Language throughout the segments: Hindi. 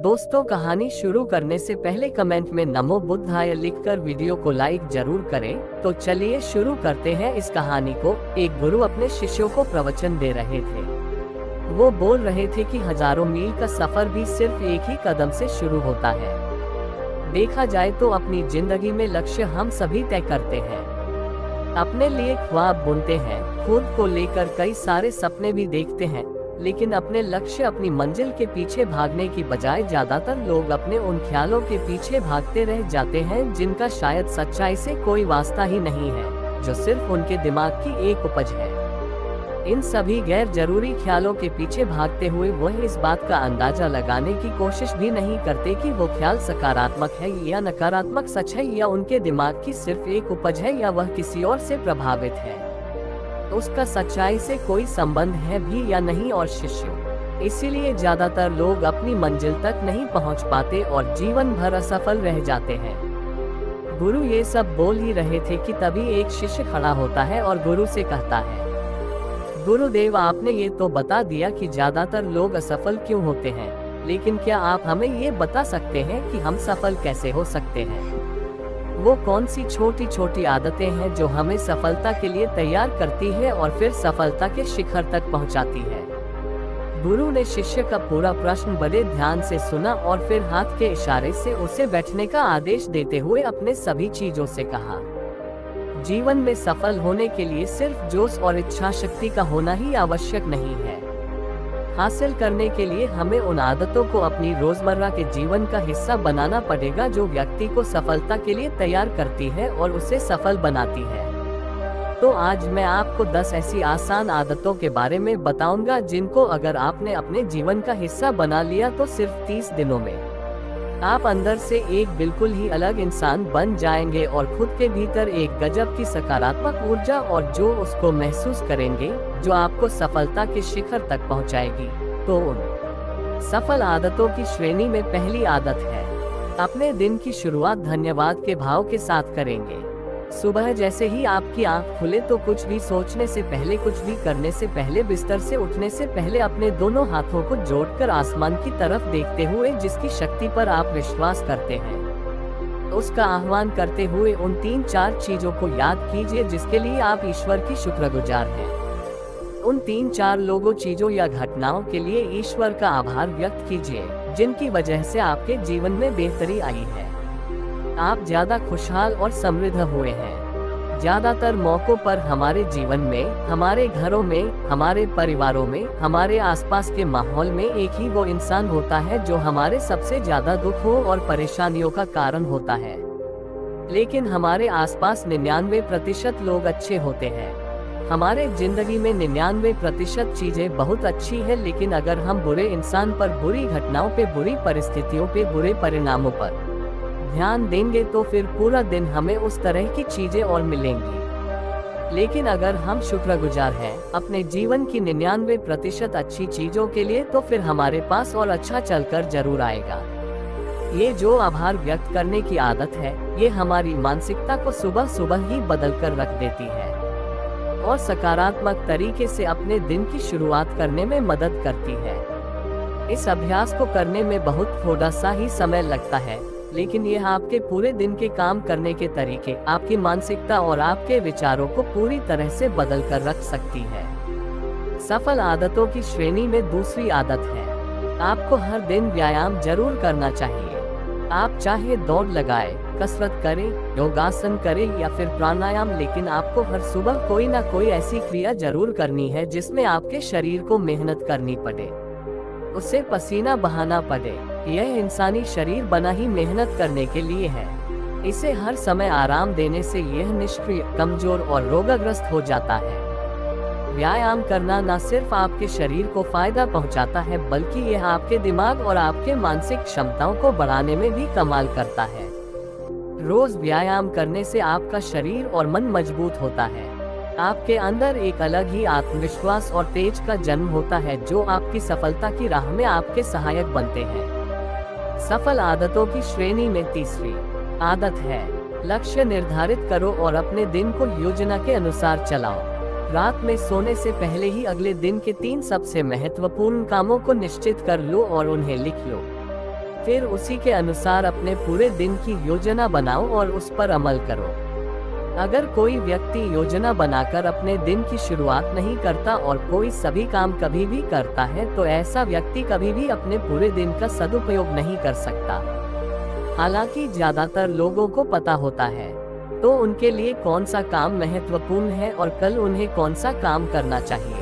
दोस्तों, कहानी शुरू करने से पहले कमेंट में नमो बुद्धाय लिखकर वीडियो को लाइक जरूर करें। तो चलिए शुरू करते हैं इस कहानी को। एक गुरु अपने शिष्यों को प्रवचन दे रहे थे। वो बोल रहे थे कि हजारों मील का सफर भी सिर्फ एक ही कदम से शुरू होता है। देखा जाए तो अपनी जिंदगी में लक्ष्य हम सभी तय करते हैं, अपने लिए ख्वाब बुनते हैं, खुद को लेकर कई सारे सपने भी देखते हैं, लेकिन अपने लक्ष्य, अपनी मंजिल के पीछे भागने की बजाय ज्यादातर लोग अपने उन ख्यालों के पीछे भागते रह जाते हैं जिनका शायद सच्चाई से कोई वास्ता ही नहीं है, जो सिर्फ उनके दिमाग की एक उपज है। इन सभी गैर जरूरी ख्यालों के पीछे भागते हुए वह इस बात का अंदाजा लगाने की कोशिश भी नहीं करते कि वो ख्याल सकारात्मक है या नकारात्मक, सच है या उनके दिमाग की सिर्फ एक उपज है, या वह किसी और से प्रभावित है, उसका सच्चाई से कोई संबंध है भी या नहीं। और शिष्यों, इसीलिए ज्यादातर लोग अपनी मंजिल तक नहीं पहुंच पाते और जीवन भर असफल रह जाते हैं। गुरु ये सब बोल ही रहे थे कि तभी एक शिष्य खड़ा होता है और गुरु से कहता है, गुरुदेव, आपने ये तो बता दिया कि ज्यादातर लोग असफल क्यों होते हैं, लेकिन क्या आप हमें ये बता सकते हैं कि हम सफल कैसे हो सकते हैं? वो कौन सी छोटी छोटी आदतें हैं जो हमें सफलता के लिए तैयार करती है और फिर सफलता के शिखर तक पहुंचाती है? गुरु ने शिष्य का पूरा प्रश्न बड़े ध्यान से सुना और फिर हाथ के इशारे से उसे बैठने का आदेश देते हुए अपने सभी चीजों से कहा, जीवन में सफल होने के लिए सिर्फ जोश और इच्छा शक्ति का होना ही आवश्यक नहीं है। हासिल करने के लिए हमें उन आदतों को अपनी रोजमर्रा के जीवन का हिस्सा बनाना पड़ेगा जो व्यक्ति को सफलता के लिए तैयार करती है और उसे सफल बनाती है। तो आज मैं आपको 10 ऐसी आसान आदतों के बारे में बताऊंगा जिनको अगर आपने अपने जीवन का हिस्सा बना लिया तो सिर्फ 30 दिनों में आप अंदर से एक बिल्कुल ही अलग इंसान बन जाएंगे और खुद के भीतर एक गजब की सकारात्मक ऊर्जा और जो उसको महसूस करेंगे, जो आपको सफलता के शिखर तक पहुंचाएगी। तो उन सफल आदतों की श्रेणी में पहली आदत है, अपने दिन की शुरुआत धन्यवाद के भाव के साथ करेंगे। सुबह जैसे ही आपकी आंख खुले तो कुछ भी सोचने से पहले, कुछ भी करने से पहले, बिस्तर से उठने से पहले अपने दोनों हाथों को जोड़कर आसमान की तरफ देखते हुए जिसकी शक्ति पर आप विश्वास करते हैं, उसका आह्वान करते हुए उन 3-4 चीजों को याद कीजिए जिसके लिए आप ईश्वर की शुक्रगुजार हैं। उन 3-4 लोगों, चीजों या घटनाओं के लिए ईश्वर का आभार व्यक्त कीजिए जिनकी वजह से आपके जीवन में बेहतरी आई है। आप ज्यादा खुशहाल और समृद्ध हुए हैं। ज्यादातर मौकों पर हमारे जीवन में, हमारे घरों में, हमारे परिवारों में, हमारे आसपास के माहौल में एक ही वो इंसान होता है जो हमारे सबसे ज्यादा दुखों और परेशानियों का कारण होता है। लेकिन हमारे आसपास 99% लोग अच्छे होते हैं। हमारे जिंदगी में 99% चीजें बहुत अच्छी है, लेकिन अगर हम बुरे इंसान पर, बुरी घटनाओं पे, बुरी परिस्थितियों पे, बुरे परिणामों पर ध्यान देंगे तो फिर पूरा दिन हमें उस तरह की चीजें और मिलेंगी। लेकिन अगर हम शुक्रगुजार हैं अपने जीवन की 99% अच्छी चीजों के लिए, तो फिर हमारे पास और अच्छा चलकर जरूर आएगा। ये जो आभार व्यक्त करने की आदत है, ये हमारी मानसिकता को सुबह सुबह ही बदल कर रख देती है और सकारात्मक तरीके से अपने दिन की शुरुआत करने में मदद करती है। इस अभ्यास को करने में बहुत थोड़ा सा ही समय लगता है, लेकिन यह आपके पूरे दिन के काम करने के तरीके, आपकी मानसिकता और आपके विचारों को पूरी तरह से बदल कर रख सकती है। सफल आदतों की श्रेणी में दूसरी आदत है, आपको हर दिन व्यायाम जरूर करना चाहिए। आप चाहे दौड़ लगाए, कसरत करें, योगासन करें या फिर प्राणायाम, लेकिन आपको हर सुबह कोई ना कोई ऐसी क्रिया जरूर करनी है जिसमें आपके शरीर को मेहनत करनी पड़े, उसे पसीना बहाना पड़े। यह इंसानी शरीर बना ही मेहनत करने के लिए है। इसे हर समय आराम देने से यह निष्क्रिय, कमजोर और रोगग्रस्त हो जाता है। व्यायाम करना न सिर्फ आपके शरीर को फायदा पहुंचाता है, बल्कि यह आपके दिमाग और आपके मानसिक क्षमताओं को बढ़ाने में भी कमाल करता है। रोज व्यायाम करने से आपका शरीर और मन मजबूत होता है। आपके अंदर एक अलग ही आत्मविश्वास और तेज का जन्म होता है जो आपकी सफलता की राह में आपके सहायक बनते हैं। सफल आदतों की श्रेणी में तीसरी आदत है, लक्ष्य निर्धारित करो और अपने दिन को योजना के अनुसार चलाओ। रात में सोने से पहले ही अगले दिन के 3 सबसे महत्वपूर्ण कामों को निश्चित कर लो और उन्हें लिख लो। फिर उसी के अनुसार अपने पूरे दिन की योजना बनाओ और उस पर अमल करो। अगर कोई व्यक्ति योजना बनाकर अपने दिन की शुरुआत नहीं करता और कोई सभी काम कभी भी करता है, तो ऐसा व्यक्ति कभी भी अपने पूरे दिन का सदुपयोग नहीं कर सकता। हालांकि ज्यादातर लोगों को पता होता है तो उनके लिए कौन सा काम महत्वपूर्ण है और कल उन्हें कौन सा काम करना चाहिए,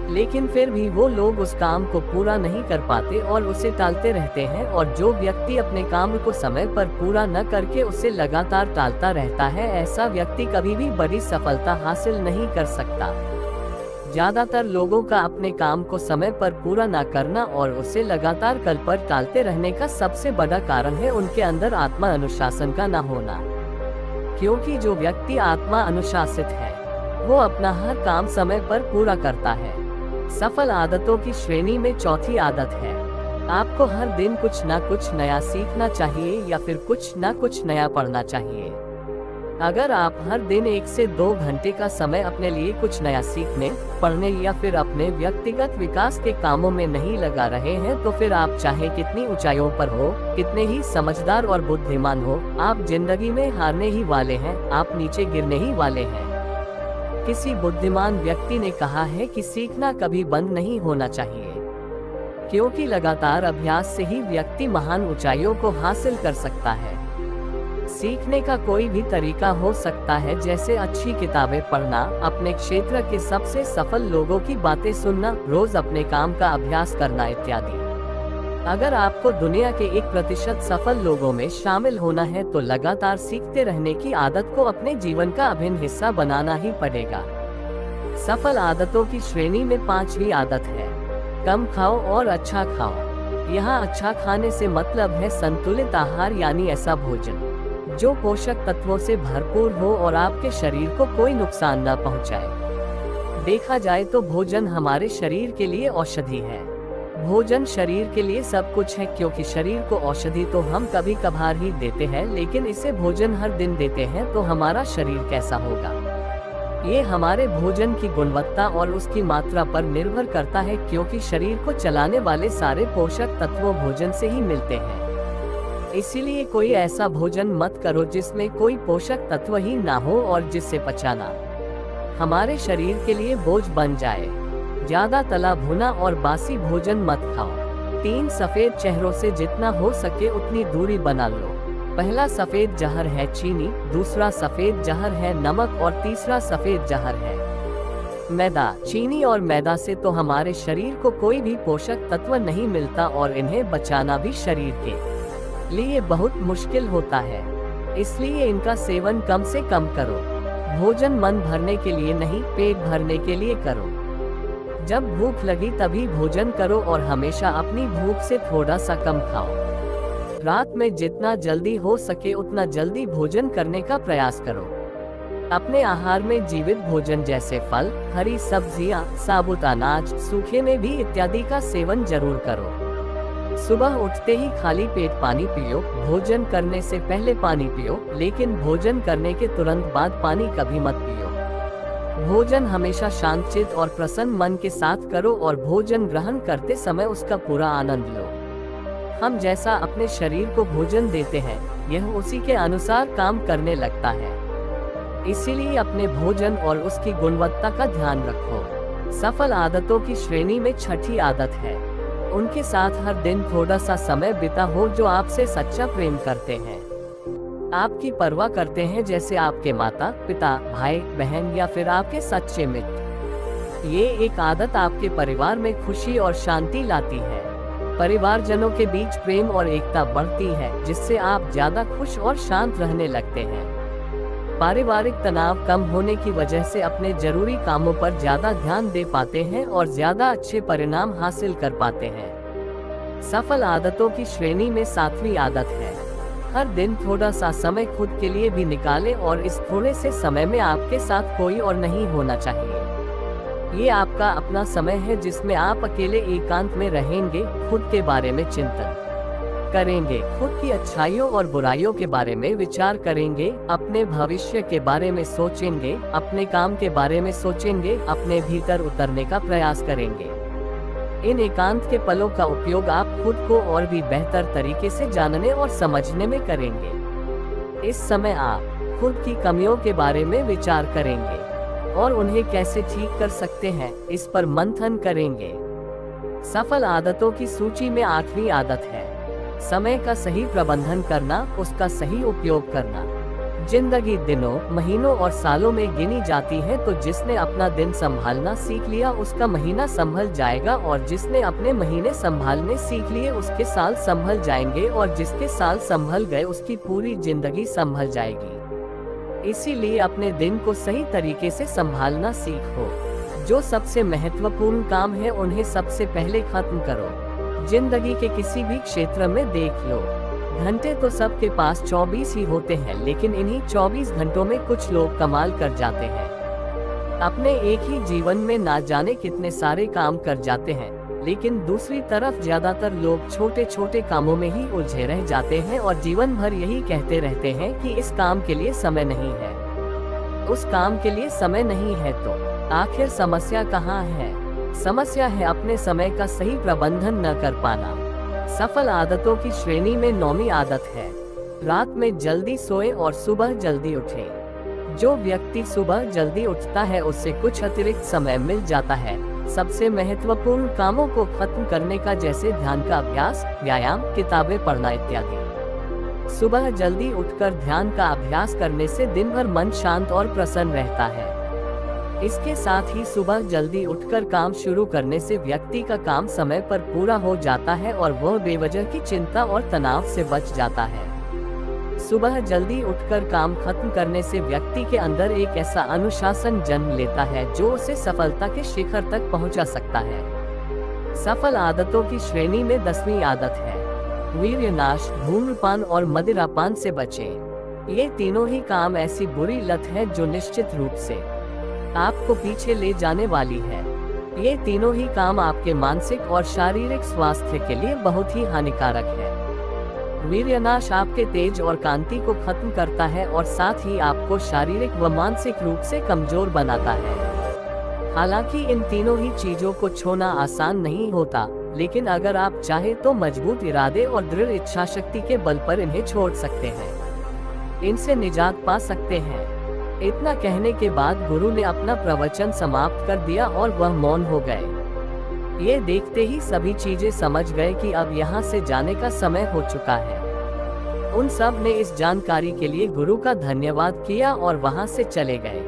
लेकिन फिर भी वो लोग उस काम को पूरा नहीं कर पाते और उसे टालते रहते हैं। और जो व्यक्ति अपने काम को समय पर पूरा न करके उसे लगातार टालता रहता है, ऐसा व्यक्ति कभी भी बड़ी सफलता हासिल नहीं कर सकता। ज्यादातर लोगों का अपने काम को समय पर पूरा न करना और उसे लगातार कल पर टालते रहने का सबसे बड़ा कारण है उनके अंदर आत्मा अनुशासन का न होना। क्योंकि जो व्यक्ति आत्मा अनुशासित है वो अपना हर काम समय पर पूरा करता है। सफल आदतों की श्रेणी में चौथी आदत है, आपको हर दिन कुछ न कुछ नया सीखना चाहिए या फिर कुछ न कुछ नया पढ़ना चाहिए। अगर आप हर दिन 1 से 2 घंटे का समय अपने लिए कुछ नया सीखने, पढ़ने या फिर अपने व्यक्तिगत विकास के कामों में नहीं लगा रहे हैं, तो फिर आप चाहे कितनी ऊंचाइयों पर हो, कितने ही समझदार और बुद्धिमान हो, आप जिंदगी में हारने ही वाले हैं, आप नीचे गिरने ही वाले हैं। किसी बुद्धिमान व्यक्ति ने कहा है कि सीखना कभी बंद नहीं होना चाहिए, क्योंकि लगातार अभ्यास से ही व्यक्ति महान ऊंचाइयों को हासिल कर सकता है। सीखने का कोई भी तरीका हो सकता है, जैसे अच्छी किताबें पढ़ना, अपने क्षेत्र के सबसे सफल लोगों की बातें सुनना, रोज अपने काम का अभ्यास करना इत्यादि। अगर आपको दुनिया के 1% सफल लोगों में शामिल होना है तो लगातार सीखते रहने की आदत को अपने जीवन का अभिन्न हिस्सा बनाना ही पड़ेगा। सफल आदतों की श्रेणी में 5वीं आदत है, कम खाओ और अच्छा खाओ। यहाँ अच्छा खाने से मतलब है संतुलित आहार, यानी ऐसा भोजन जो पोषक तत्वों से भरपूर हो और आपके शरीर को कोई नुकसान न पहुँचाए। देखा जाए तो भोजन हमारे शरीर के लिए औषधि है। भोजन शरीर के लिए सब कुछ है, क्योंकि शरीर को औषधि तो हम कभी कभार ही देते हैं, लेकिन इसे भोजन हर दिन देते हैं तो हमारा शरीर कैसा होगा। ये हमारे भोजन की गुणवत्ता और उसकी मात्रा पर निर्भर करता है, क्योंकि शरीर को चलाने वाले सारे पोषक तत्व भोजन से ही मिलते हैं। इसीलिए कोई ऐसा भोजन मत करो जिसमें कोई पोषक तत्व ही ना हो और जिससे पचाना हमारे शरीर के लिए बोझ बन जाए। ज्यादा तला भुना और बासी भोजन मत खाओ। 3 सफेद चेहरों से जितना हो सके उतनी दूरी बना लो। पहला सफेद जहर है चीनी, दूसरा सफेद जहर है नमक और तीसरा सफेद जहर है मैदा। चीनी और मैदा से तो हमारे शरीर को कोई भी पोषक तत्व नहीं मिलता और इन्हें बचाना भी शरीर के लिए बहुत मुश्किल होता है, इसलिए इनका सेवन कम से कम करो। भोजन मन भरने के लिए नहीं, पेट भरने के लिए करो। जब भूख लगी तभी भोजन करो और हमेशा अपनी भूख से थोड़ा सा कम खाओ। रात में जितना जल्दी हो सके उतना जल्दी भोजन करने का प्रयास करो। अपने आहार में जीवित भोजन जैसे फल, हरी सब्जियां, साबुत अनाज, सूखे में भी इत्यादि का सेवन जरूर करो। सुबह उठते ही खाली पेट पानी पियो। भोजन करने से पहले पानी पियो, लेकिन भोजन करने के तुरंत बाद पानी कभी मत पियो। भोजन हमेशा शांतचित्त और प्रसन्न मन के साथ करो और भोजन ग्रहण करते समय उसका पूरा आनंद लो। हम जैसा अपने शरीर को भोजन देते हैं, यह उसी के अनुसार काम करने लगता है। इसीलिए अपने भोजन और उसकी गुणवत्ता का ध्यान रखो। सफल आदतों की श्रेणी में 6ठी आदत है, उनके साथ हर दिन थोड़ा सा समय बिता हो जो आपसे सच्चा प्रेम करते हैं, आपकी परवाह करते हैं, जैसे आपके माता पिता, भाई बहन या फिर आपके सच्चे मित्र। ये एक आदत आपके परिवार में खुशी और शांति लाती है। परिवारजनों के बीच प्रेम और एकता बढ़ती है, जिससे आप ज्यादा खुश और शांत रहने लगते हैं। पारिवारिक तनाव कम होने की वजह से अपने जरूरी कामों पर ज्यादा ध्यान दे पाते हैं और ज्यादा अच्छे परिणाम हासिल कर पाते हैं। सफल आदतों की श्रेणी में 7वीं आदत है, हर दिन थोड़ा सा समय खुद के लिए भी निकालें और इस थोड़े से समय में आपके साथ कोई और नहीं होना चाहिए। ये आपका अपना समय है जिसमें आप अकेले एकांत में रहेंगे, खुद के बारे में चिंतन करेंगे, खुद की अच्छाइयों और बुराइयों के बारे में विचार करेंगे, अपने भविष्य के बारे में सोचेंगे, अपने काम के बारे में सोचेंगे, अपने भीतर उतरने का प्रयास करेंगे। इन एकांत के पलों का उपयोग आप खुद को और भी बेहतर तरीके से जानने और समझने में करेंगे। इस समय आप खुद की कमियों के बारे में विचार करेंगे और उन्हें कैसे ठीक कर सकते हैं, इस पर मंथन करेंगे। सफल आदतों की सूची में 8वीं आदत है समय का सही प्रबंधन करना, उसका सही उपयोग करना। जिंदगी दिनों, महीनों और सालों में गिनी जाती है, तो जिसने अपना दिन संभालना सीख लिया उसका महीना संभल जाएगा, और जिसने अपने महीने संभालने सीख लिए उसके साल संभल जाएंगे, और जिसके साल संभल गए उसकी पूरी जिंदगी संभल जाएगी। इसीलिए अपने दिन को सही तरीके से संभालना सीखो। जो सबसे महत्वपूर्ण काम है उन्हें सबसे पहले खत्म करो। जिंदगी के किसी भी क्षेत्र में देख लो, घंटे तो सबके पास 24 ही होते हैं, लेकिन इन्हीं 24 घंटों में कुछ लोग कमाल कर जाते हैं। अपने एक ही जीवन में ना जाने कितने सारे काम कर जाते हैं, लेकिन दूसरी तरफ ज्यादातर लोग छोटे छोटे कामों में ही उलझे रह जाते हैं और जीवन भर यही कहते रहते हैं कि इस काम के लिए समय नहीं है, उस काम के लिए समय नहीं है। तो आखिर समस्या कहाँ है? समस्या है अपने समय का सही प्रबंधन न कर पाना। सफल आदतों की श्रेणी में 9वीं आदत है रात में जल्दी सोए और सुबह जल्दी उठे। जो व्यक्ति सुबह जल्दी उठता है उससे कुछ अतिरिक्त समय मिल जाता है सबसे महत्वपूर्ण कामों को खत्म करने का, जैसे ध्यान का अभ्यास, व्यायाम, किताबें पढ़ना इत्यादि। सुबह जल्दी उठकर ध्यान का अभ्यास करने से दिन भर मन शांत और प्रसन्न रहता है। इसके साथ ही सुबह जल्दी उठकर काम शुरू करने से व्यक्ति का काम समय पर पूरा हो जाता है और वह बेवजह की चिंता और तनाव से बच जाता है। सुबह जल्दी उठकर काम खत्म करने से व्यक्ति के अंदर एक ऐसा अनुशासन जन्म लेता है जो उसे सफलता के शिखर तक पहुंचा सकता है। सफल आदतों की श्रेणी में 10वीं आदत है वीर्यनाश, धूम्रपान और मदिरापान से बचें। ये तीनों ही काम ऐसी बुरी लत है जो निश्चित रूप से आपको पीछे ले जाने वाली है। ये तीनों ही काम आपके मानसिक और शारीरिक स्वास्थ्य के लिए बहुत ही हानिकारक है। वीर्यनाश आपके तेज और कांति को खत्म करता है और साथ ही आपको शारीरिक व मानसिक रूप से कमजोर बनाता है। हालांकि इन तीनों ही चीजों को छोड़ना आसान नहीं होता, लेकिन अगर आप चाहे तो मजबूत इरादे और दृढ़ इच्छा शक्ति के बल पर इन्हें छोड़ सकते हैं, इनसे निजात पा सकते हैं। इतना कहने के बाद गुरु ने अपना प्रवचन समाप्त कर दिया और वह मौन हो गए। ये देखते ही सभी चीजें समझ गए कि अब यहाँ से जाने का समय हो चुका है। उन सब ने इस जानकारी के लिए गुरु का धन्यवाद किया और वहाँ से चले गए।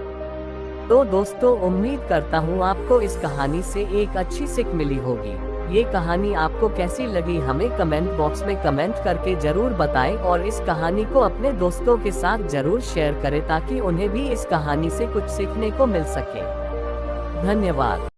तो दोस्तों, उम्मीद करता हूँ आपको इस कहानी से एक अच्छी सीख मिली होगी। ये कहानी आपको कैसी लगी हमें कमेंट बॉक्स में कमेंट करके जरूर बताएं और इस कहानी को अपने दोस्तों के साथ जरूर शेयर करें ताकि उन्हें भी इस कहानी से कुछ सीखने को मिल सके। धन्यवाद।